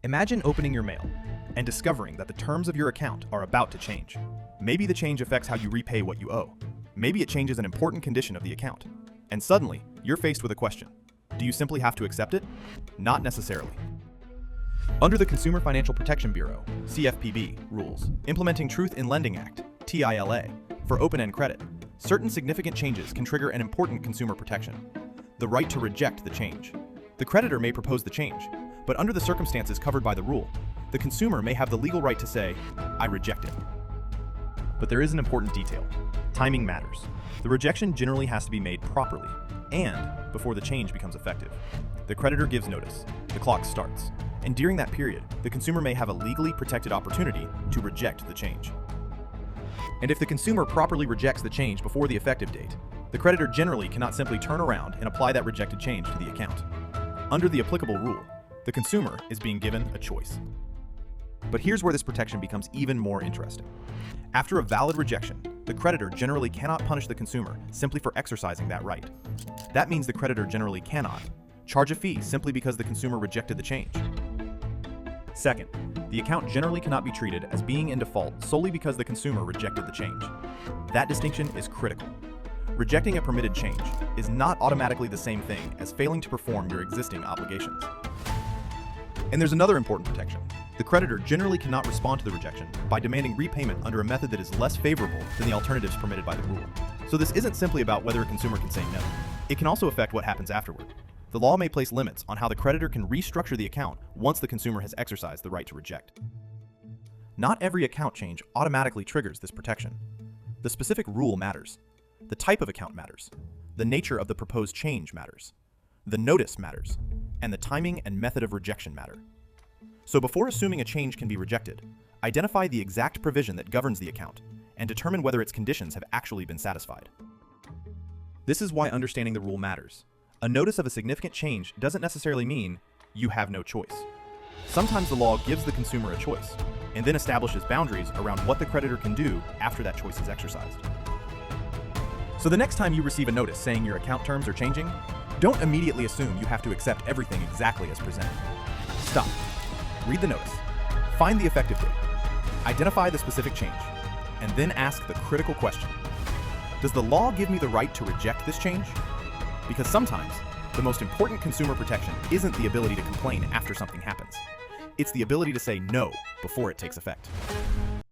Imagine opening your mail and discovering that the terms of your account are about to change. Maybe the change affects how you repay what you owe. Maybe it changes an important condition of the account. And suddenly, you're faced with a question. Do you simply have to accept it? Not necessarily. Under the Consumer Financial Protection Bureau, CFPB, rules, implementing Truth in Lending Act, TILA, for open-end credit, certain significant changes can trigger an important consumer protection: the right to reject the change. The creditor may propose the change, but under the circumstances covered by the rule, the consumer may have the legal right to say, "I reject it." But there is an important detail. Timing matters. The rejection generally has to be made properly and before the change becomes effective. The creditor gives notice, the clock starts, and during that period, the consumer may have a legally protected opportunity to reject the change. And if the consumer properly rejects the change before the effective date, the creditor generally cannot simply turn around and apply that rejected change to the account. Under the applicable rule, the consumer is being given a choice. But here's where this protection becomes even more interesting. After a valid rejection, the creditor generally cannot punish the consumer simply for exercising that right. That means the creditor generally cannot charge a fee simply because the consumer rejected the change. Second, the account generally cannot be treated as being in default solely because the consumer rejected the change. That distinction is critical. Rejecting a permitted change is not automatically the same thing as failing to perform your existing obligations. And there's another important protection. The creditor generally cannot respond to the rejection by demanding repayment under a method that is less favorable than the alternatives permitted by the rule. So this isn't simply about whether a consumer can say no. It can also affect what happens afterward. The law may place limits on how the creditor can restructure the account once the consumer has exercised the right to reject. Not every account change automatically triggers this protection. The specific rule matters. The type of account matters. The nature of the proposed change matters. The notice matters. And the timing and method of rejection matter. So before assuming a change can be rejected, identify the exact provision that governs the account and determine whether its conditions have actually been satisfied. This is why understanding the rule matters. A notice of a significant change doesn't necessarily mean you have no choice. Sometimes the law gives the consumer a choice and then establishes boundaries around what the creditor can do after that choice is exercised. So the next time you receive a notice saying your account terms are changing, don't immediately assume you have to accept everything exactly as presented. Stop. Read the notice. Find the effective date. Identify the specific change. And then ask the critical question. Does the law give me the right to reject this change? Because sometimes, the most important consumer protection isn't the ability to complain after something happens. It's the ability to say no before it takes effect.